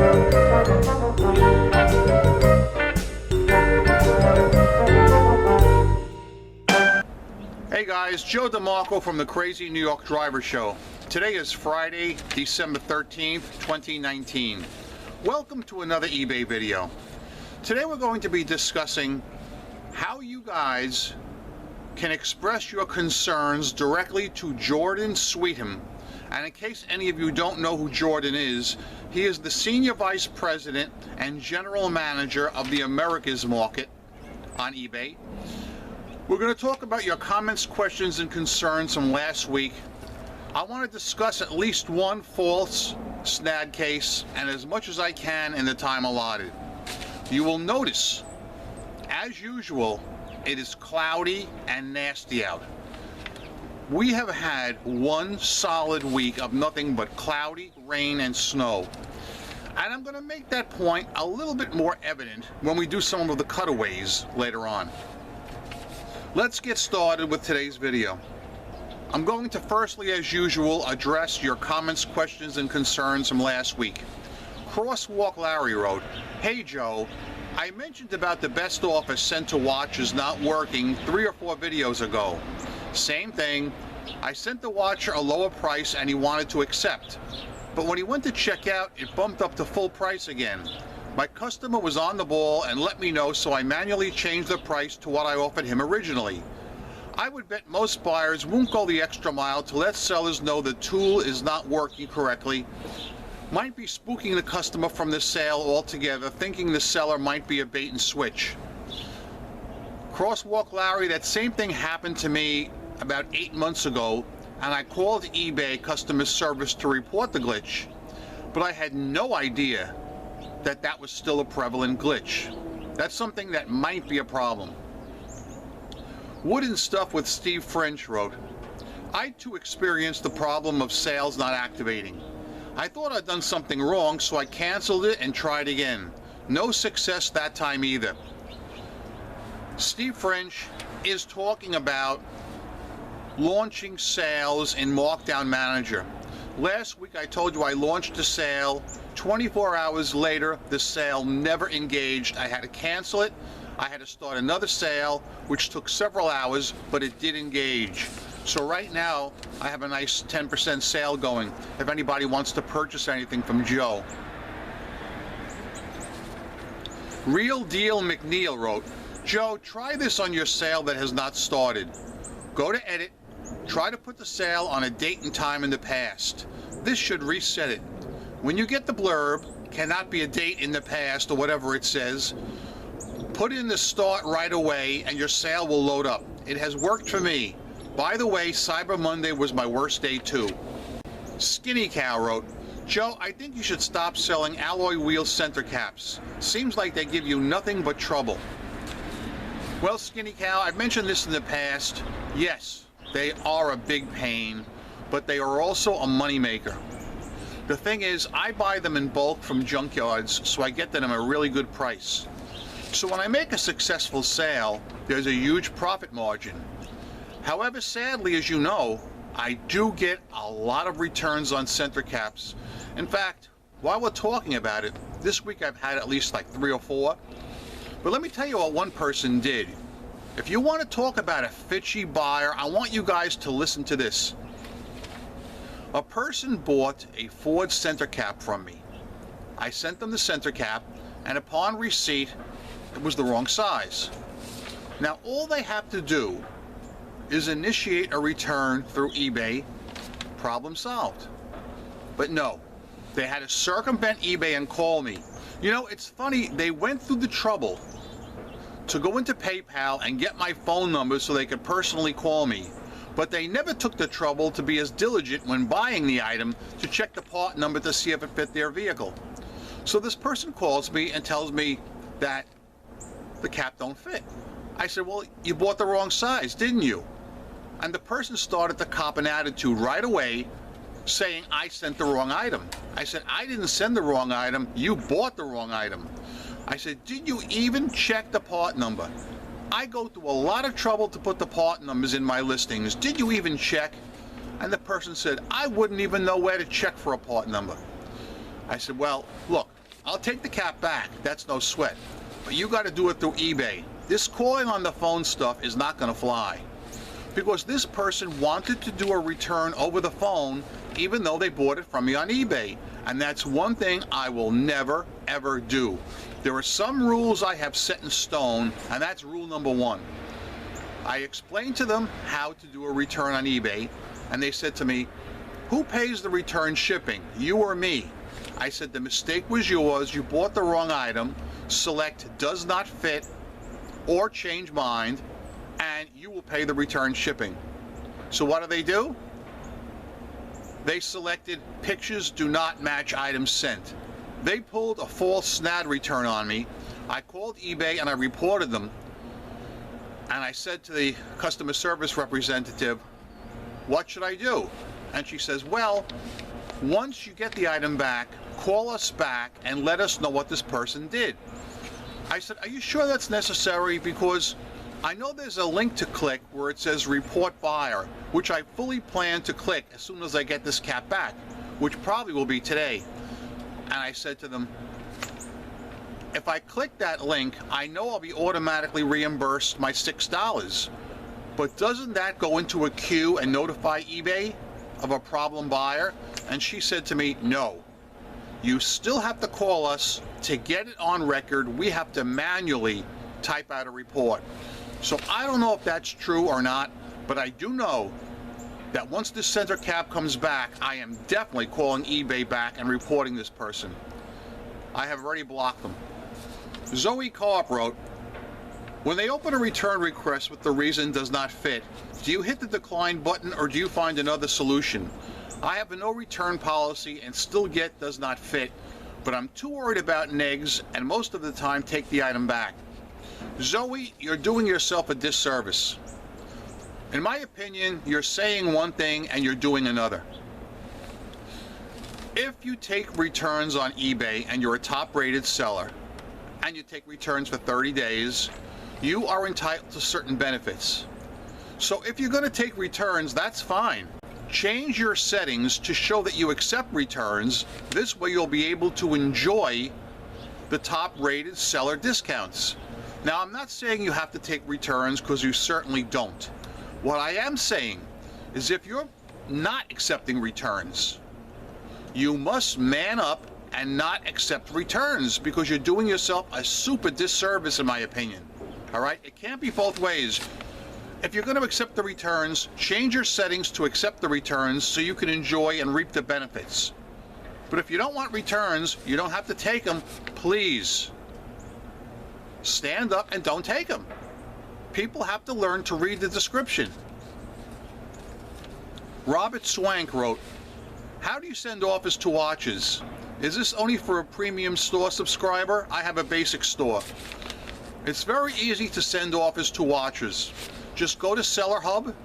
Hey guys, Joe DeMarco from the Crazy New York Driver Show. Today is Friday, December 13th, 2019. Welcome to another eBay video. Today we're going to be discussing how you guys can express your concerns directly to Jordan Sweetnam. And in case any of you don't know who Jordan is, he is the Senior Vice President and General Manager of the Americas Market on eBay. We're going to talk about your comments, questions, and concerns from last week. I want to discuss at least one false snag case, and as much as I can in the time allotted. You will notice, as usual, it is cloudy and nasty out. We have had one solid week of nothing but cloudy, rain, and snow. And I'm going to make that point a little bit more evident when we do some of the cutaways later on. Let's get started with today's video. I'm going to firstly, as usual, address your comments, questions, and concerns from last week. Crosswalk Larry wrote, "Hey Joe, I mentioned about the best offer sent to watches not working 3 or 4 videos ago. Same thing, I sent the watcher a lower price and he wanted to accept. But when he went to check out, it bumped up to full price again. My customer was on the ball and let me know, so I manually changed the price to what I offered him originally. I would bet most buyers won't go the extra mile to let sellers know the tool is not working correctly. Might be spooking the customer from the sale altogether, thinking the seller might be a bait and switch." Crosswalk Larry, that same thing happened to me about 8 months ago, and I called eBay customer service to report the glitch, but I had no idea that that was still a prevalent glitch. That's something that might be a problem. Wooden Stuff with Steve French wrote, "I too experienced the problem of sales not activating. I thought I'd done something wrong, so I canceled it and tried again. No success that time either." Steve French is talking about launching sales in Markdown Manager. Last week I told you I launched a sale. 24 hours later, the sale never engaged. I had to cancel it. I had to start another sale, which took several hours, but it did engage. So right now, I have a nice 10% sale going if anybody wants to purchase anything from Joe. Real Deal McNeil wrote, "Joe, try this on your sale that has not started. Go to edit, try to put the sale on a date and time in the past. This should reset it. When you get the blurb, cannot be a date in the past or whatever it says, put in the start right away and your sale will load up. It has worked for me. By the way, Cyber Monday was my worst day too." Skinny Cow wrote, "Joe, I think you should stop selling alloy wheel center caps. Seems like they give you nothing but trouble." Well, Skinny Cow, I've mentioned this in the past. Yes, they are a big pain, but they are also a moneymaker. The thing is, I buy them in bulk from junkyards, so I get them at a really good price. So when I make a successful sale, there's a huge profit margin. However, sadly, as you know, I do get a lot of returns on center caps. In fact, while we're talking about it, this week I've had at least like 3 or 4. But let me tell you what one person did. If you want to talk about a fishy buyer, I want you guys to listen to this. A person bought a Ford center cap from me. I sent them the center cap, and upon receipt, it was the wrong size. Now, all they have to do is initiate a return through eBay. Problem solved. But no, they had to circumvent eBay and call me. You know, it's funny, they went through the trouble to go into PayPal and get my phone number so they could personally call me. But they never took the trouble to be as diligent when buying the item to check the part number to see if it fit their vehicle. So this person calls me and tells me that the cap don't fit. I said, "Well, you bought the wrong size, didn't you?" And the person started to cop an attitude right away, saying I sent the wrong item. I said, "I didn't send the wrong item, you bought the wrong item." I said, "Did you even check the part number? I go through a lot of trouble to put the part numbers in my listings. Did you even check?" And the person said, "I wouldn't even know where to check for a part number." I said, "Well, look, I'll take the cap back, that's no sweat. But you got to do it through eBay. This calling on the phone stuff is not going to fly. Because this person wanted to do a return over the phone even though they bought it from me on eBay. And that's one thing I will never, ever do. There are some rules I have set in stone, and that's rule number 1. I explained to them how to do a return on eBay, and they said to me, who pays the return shipping, you or me? I said, the mistake was yours, you bought the wrong item, select does not fit or change mind, and you will pay the return shipping. So what do? They selected pictures do not match items sent. They pulled a false SNAD return on me. I called eBay and I reported them. And I said to the customer service representative, what should I do? And she says, well, once you get the item back, call us back and let us know what this person did. I said, are you sure that's necessary? Because I know there's a link to click where it says report buyer, which I fully plan to click as soon as I get this cap back, which probably will be today. And I said to them, if I click that link, I know I'll be automatically reimbursed my $6. But doesn't that go into a queue and notify eBay of a problem buyer? And she said to me, no. You still have to call us to get it on record. We have to manually type out a report. So I don't know if that's true or not, but I do know that once this center cap comes back, I am definitely calling eBay back and reporting this person. I have already blocked them. Zoe Carp wrote, when they open a return request with the reason does not fit, do you hit the decline button or do you find another solution? I have a no return policy and still get does not fit, but I'm too worried about negs and most of the time take the item back. Zoe, you're doing yourself a disservice. In my opinion, you're saying one thing and you're doing another. If you take returns on eBay and you're a top-rated seller, and you take returns for 30 days, you are entitled to certain benefits. So if you're going to take returns, that's fine. Change your settings to show that you accept returns. This way you'll be able to enjoy the top-rated seller discounts. Now, I'm not saying you have to take returns because you certainly don't. What I am saying is if you're not accepting returns, you must man up and not accept returns because you're doing yourself a super disservice, in my opinion. All right? It can't be both ways. If you're going to accept the returns, change your settings to accept the returns so you can enjoy and reap the benefits. But if you don't want returns, you don't have to take them. Please stand up and don't take them. People have to learn to read the description. Robert Swank wrote, how do you send offers to watches? Is this only for a premium store subscriber? I have a basic store. It's very easy to send offers to watches. Just go to Seller Hub,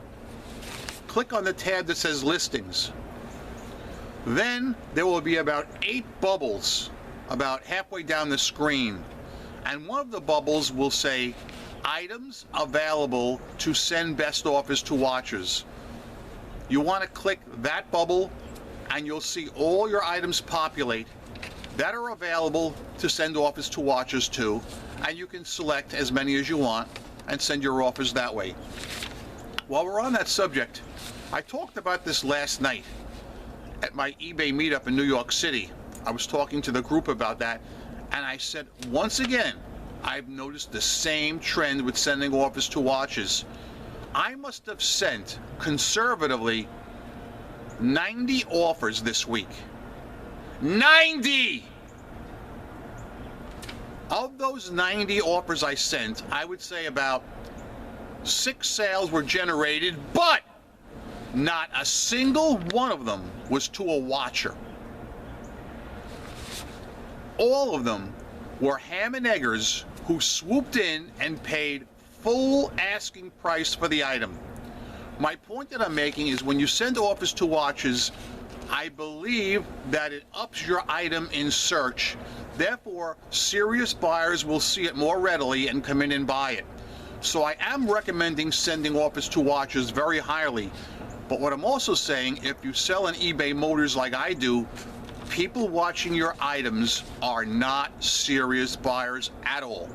click on the tab that says listings. Then there will be about 8 bubbles about halfway down the screen. And one of the bubbles will say items available to send best offers to watchers. You want to click that bubble and you'll see all your items populate that are available to send offers to watchers to, and you can select as many as you want and send your offers that way. While we're on that subject, I talked about this last night at my eBay meetup in New York City. I was talking to the group about that, and I said, once again, I've noticed the same trend with sending offers to watches. I must have sent, conservatively, 90 offers this week. 90! Of those 90 offers I sent, I would say about 6 sales were generated, but not a single one of them was to a watcher. All of them were ham and eggers who swooped in and paid full asking price for the item. My point that I'm making is when you send offers to watches, I believe that it ups your item in search. Therefore, serious buyers will see it more readily and come in and buy it. So I am recommending sending offers to watches very highly. But what I'm also saying, if you sell on eBay Motors like I do, people watching your items are not serious buyers at all.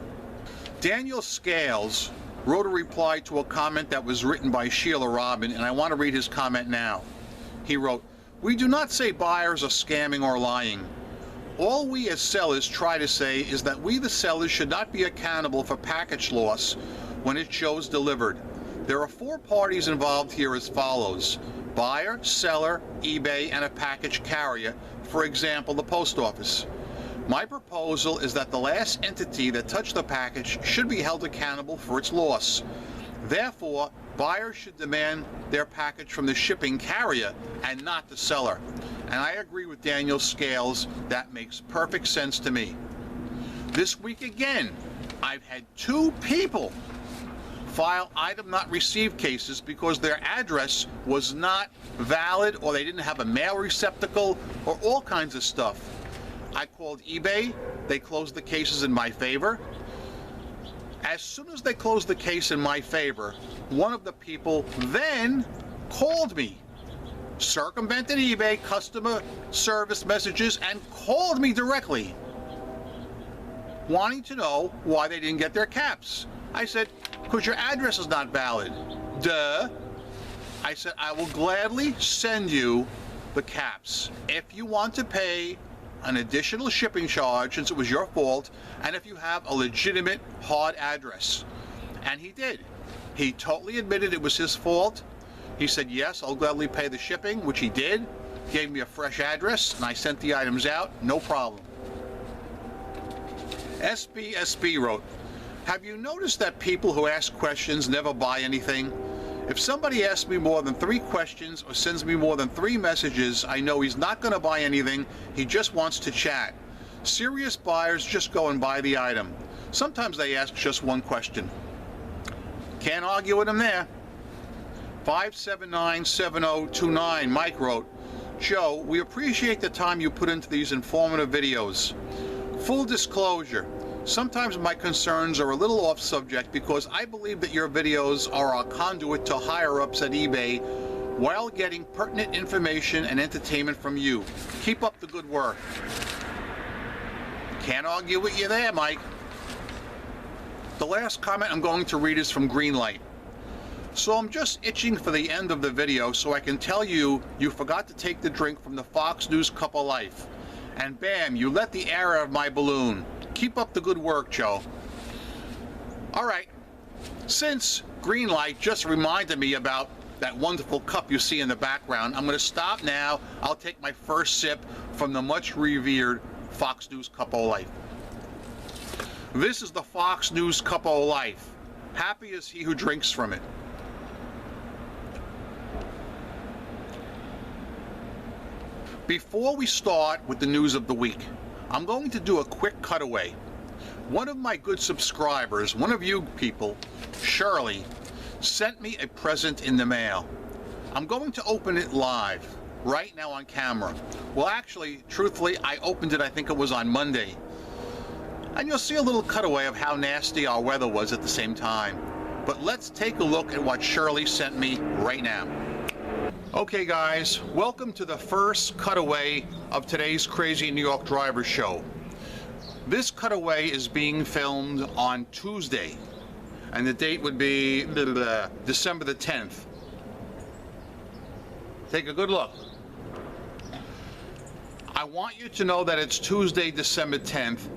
Daniel Scales wrote a reply to a comment that was written by Sheila Robin, and I want to read his comment now. He wrote, "We do not say buyers are scamming or lying. All we as sellers try to say is that we the sellers should not be accountable for package loss when it shows delivered. There are 4 parties involved here as follows: buyer, seller, eBay, and a package carrier, for example, the post office. My proposal is that the last entity that touched the package should be held accountable for its loss. Therefore, buyers should demand their package from the shipping carrier and not the seller." And I agree with Daniel Scales. That makes perfect sense to me. This week again, I've had 2 people file item not received cases because their address was not valid, or they didn't have a mail receptacle, or all kinds of stuff. I called eBay. They closed the cases in my favor. As soon as they closed the case in my favor, one of the people then called me, circumvented eBay customer service messages, and called me directly, wanting to know why they didn't get their caps. I said, "Because your address is not valid." Duh. I said, "I will gladly send you the caps if you want to pay an additional shipping charge since it was your fault, and if you have a legitimate hard address." And he did. He totally admitted it was his fault. He said, "Yes, I'll gladly pay the shipping," which he did. Gave me a fresh address, and I sent the items out, no problem. SBSB wrote, "Have you noticed that people who ask questions never buy anything? If somebody asks me more than 3 questions or sends me more than 3 messages, I know he's not going to buy anything. He just wants to chat. Serious buyers just go and buy the item. Sometimes they ask just 1 question." Can't argue with him there. 5797029 Mike wrote, "Joe, we appreciate the time you put into these informative videos. Full disclosure, sometimes my concerns are a little off subject because I believe that your videos are a conduit to higher-ups at eBay while getting pertinent information and entertainment from you. Keep up the good work." Can't argue with you there, Mike. The last comment I'm going to read is from Greenlight. "So I'm just itching for the end of the video so I can tell you you forgot to take the drink from the Fox News Cup of Life. And bam, you let the air out of my balloon. Keep up the good work, Joe." All right. Since Greenlight just reminded me about that wonderful cup you see in the background, I'm going to stop now. I'll take my first sip from the much revered Fox News Cup of Life. This is the Fox News Cup of Life. Happy is he who drinks from it. Before we start with the news of the week, I'm going to do a quick cutaway. One of my good subscribers, one of you people, Shirley, sent me a present in the mail. I'm going to open it live, right now on camera. Well, actually, truthfully, I opened it, I think it was on Monday. And you'll see a little cutaway of how nasty our weather was at the same time. But let's take a look at what Shirley sent me right now. Okay guys, welcome to the first cutaway of today's Crazy New York Driver Show. This cutaway is being filmed on Tuesday, and the date would be December the 10th. Take a good look. I want you to know that it's Tuesday, December 10th,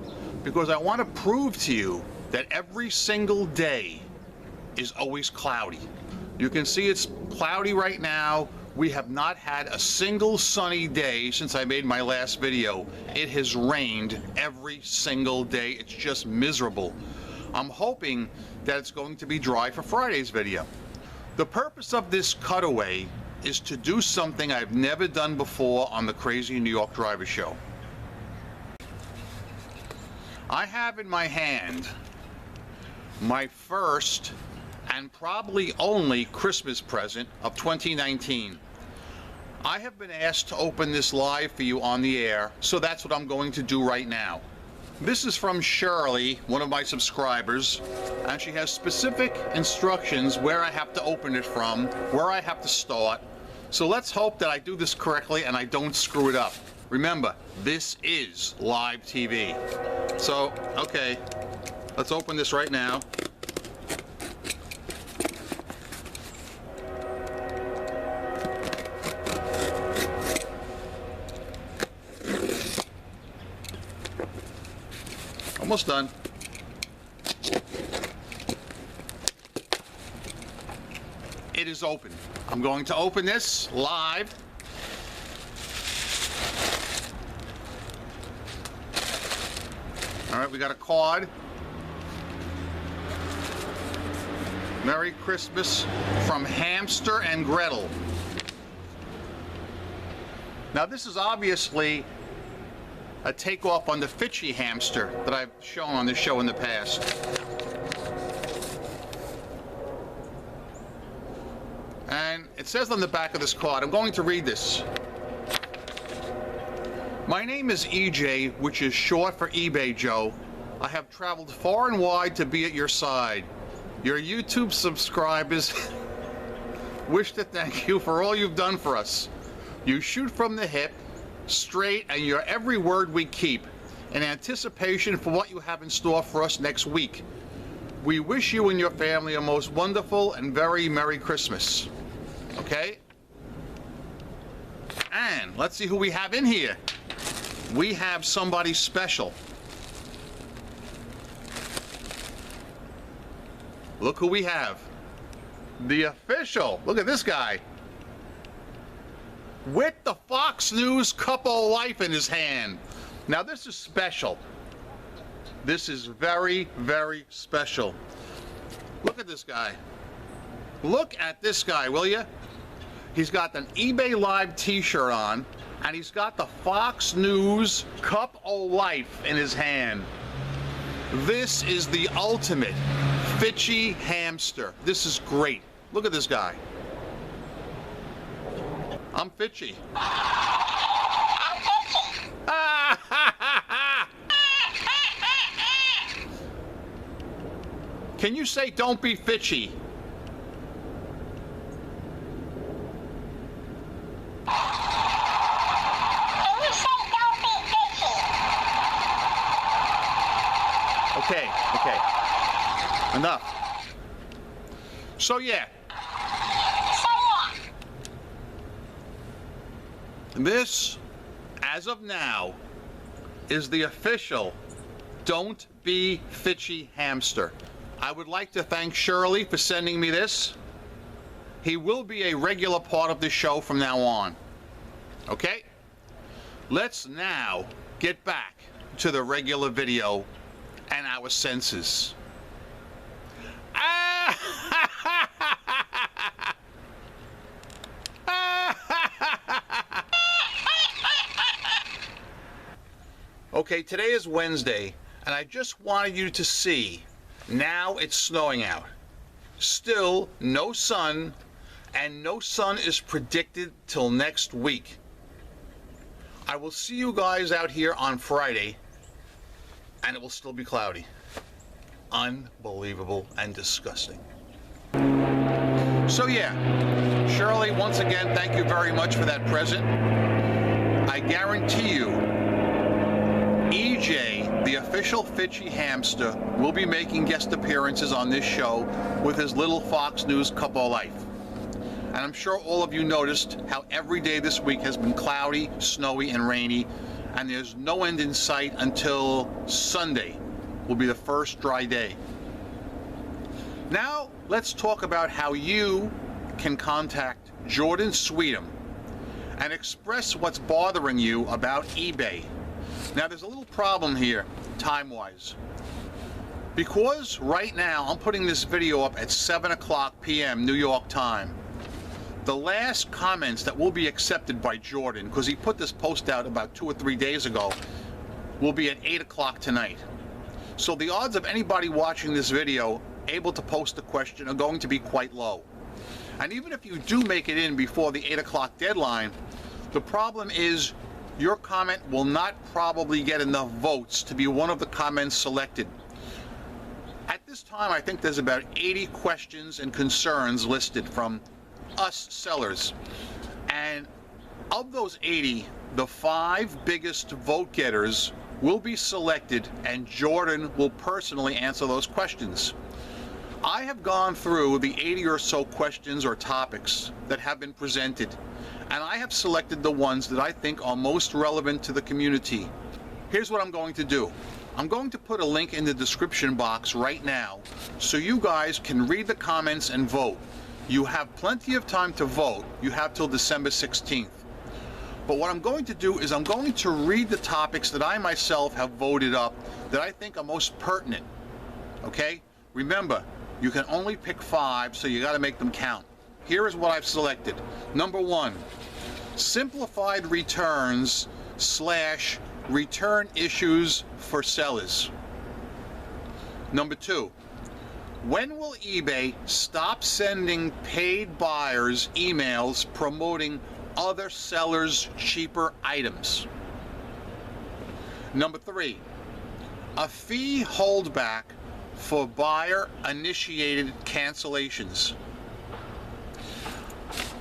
because I want to prove to you that every single day is always cloudy. You can see it's cloudy right now. We have not had a single sunny day since I made my last video. It has rained every single day. It's just miserable. I'm hoping that it's going to be dry for Friday's video. The purpose of this cutaway is to do something I've never done before on the Crazy New York Driver Show. I have in my hand my first and probably only Christmas present of 2019. I have been asked to open this live for you on the air, so that's what I'm going to do right now. This is from Shirley, one of my subscribers, and she has specific instructions where I have to open it from, where I have to start. So let's hope that I do this correctly and I don't screw it up. Remember, this is live TV. So, okay, let's open this right now. Almost done. It is open. I'm going to open this live. All right, we got a card. Merry Christmas from Hamster and Gretel. Now this is obviously a takeoff on the Fitchy hamster that I've shown on this show in the past. And it says on the back of this card, I'm going to read this. My name is EJ, which is short for eBay Joe. I have traveled far and wide to be at your side. Your YouTube subscribers wish to thank you for all you've done for us. You shoot from the hip, straight, and you're every word we keep, in anticipation for what you have in store for us next week. We wish you and your family a most wonderful and very Merry Christmas. Okay? And let's see who we have in here. We have somebody special. Look who we have. The official. Look at this guy. With the Fox News Cup of Life in his hand. Now this is special. This is very, very special. Look at this guy. Look at this guy, will you? He's got an eBay Live t-shirt on, and he's got the Fox News Cup of Life in his hand. This is the ultimate Fitchy hamster. This is great. Look at this guy. I'm Fitchy. Can you say don't be Fitchy? Okay, okay. Enough. So yeah. This, as of now, is the official Don't Be Fitchy hamster. I would like to thank Shirley for sending me this. He will be a regular part of the show from now on. Okay? Let's now get back to the regular video and our senses. Okay, today is Wednesday, and I just wanted you to see, now it's snowing out. Still no sun, and no sun is predicted till next week. I will see you guys out here on Friday, and it will still be cloudy. Unbelievable and disgusting. So yeah, Shirley, once again, thank you very much for that present. I guarantee you, EJ, the official Fitchy hamster, will be making guest appearances on this show with his little Fox News Cup of Life. And I'm sure all of you noticed how every day this week has been cloudy, snowy, and rainy, and there's no end in sight until Sunday will be the first dry day. Now, let's talk about how you can contact Jordan Sweetnam and express what's bothering you about eBay. Now, there's a little problem here, time-wise. Because right now, I'm putting this video up at 7 o'clock p.m. New York time. The last comments that will be accepted by Jordan, because he put this post out about 2 or 3 days ago, will be at 8 o'clock tonight. So the odds of anybody watching this video able to post a question are going to be quite low. And even if you do make it in before the 8 o'clock deadline, the problem is your comment will not probably get enough votes to be one of the comments selected. At this time, I think there's about 80 questions and concerns listed from us sellers. And Of those 80, the 5 biggest vote getters will be selected, and Jordan will personally answer those questions. I have gone through the 80 or so questions or topics that have been presented, and I have selected the ones that I think are most relevant to the community. Here's what I'm going to do. I'm going to put a link in the description box right now so you guys can read the comments and vote. You have plenty of time to vote. You have till December 16th. But what I'm going to do is I'm going to read the topics that I myself have voted up that I think are most pertinent. Okay? Remember, you can only pick 5, so you got to make them count. Here is what I've selected. Number 1, simplified returns / return issues for sellers. Number 2, when will eBay stop sending paid buyers emails promoting other sellers' cheaper items? Number 3, a fee holdback for buyer-initiated cancellations.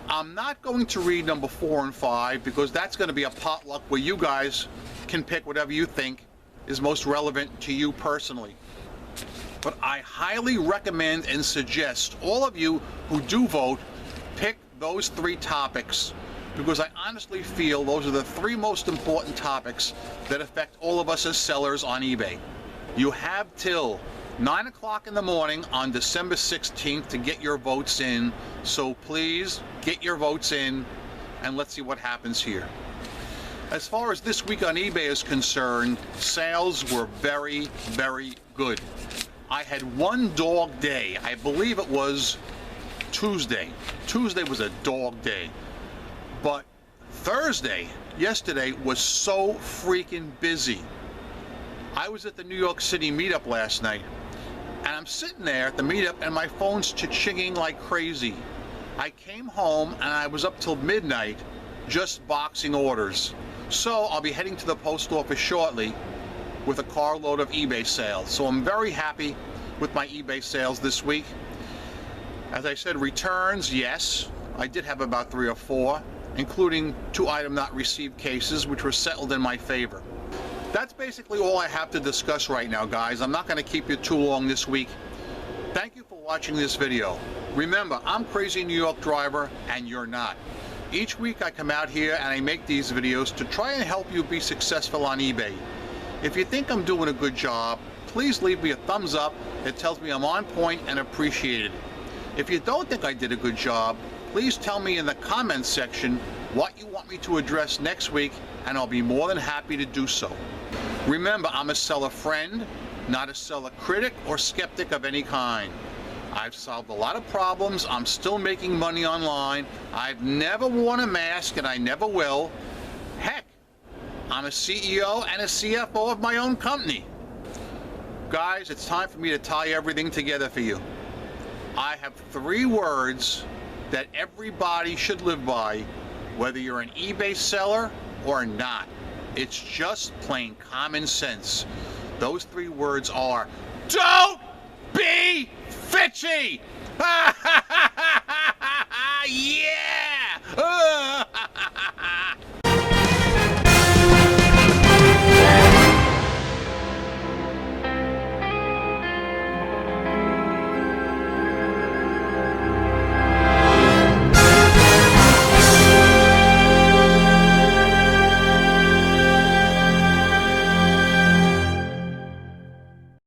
I'm not going to read number 4 and 5 because that's going to be a potluck where you guys can pick whatever you think is most relevant to you personally. But I highly recommend and suggest all of you who do vote pick those 3 topics, because I honestly feel those are the 3 most important topics that affect all of us as sellers on eBay. You have till 9 o'clock in the morning on December 16th to get your votes in, so please get your votes in and let's see what happens here. As far as this week on eBay is concerned, sales were very, very good. I had one dog day. I believe it was Tuesday. Tuesday was a dog day. But Thursday, yesterday, was so freaking busy. I was at the New York City meetup last night, and I'm sitting there at the meetup and my phone's cha-chinging like crazy. I came home and I was up till midnight just boxing orders. So I'll be heading to the post office shortly with a carload of eBay sales. So I'm very happy with my eBay sales this week. As I said, returns, yes. I did have about 3 or 4, including 2 item not received cases, which were settled in my favor. That's basically all I have to discuss right now, guys. I'm not going to keep you too long this week. Thank you for watching this video. Remember, I'm Crazy New York Driver, and you're not. Each week I come out here and I make these videos to try and help you be successful on eBay. If you think I'm doing a good job, please leave me a thumbs up. It tells me I'm on point and appreciated. If you don't think I did a good job, please tell me in the comments section what you want me to address next week, and I'll be more than happy to do so. Remember, I'm a seller friend, not a seller critic or skeptic of any kind. I've solved a lot of problems. I'm still making money online. I've never worn a mask, and I never will. Heck, I'm a CEO and a CFO of my own company. Guys, it's time for me to tie everything together for you. I have 3 words that everybody should live by, whether you're an eBay seller or not. It's just plain common sense. Those 3 words are, don't be fitchy! Yeah!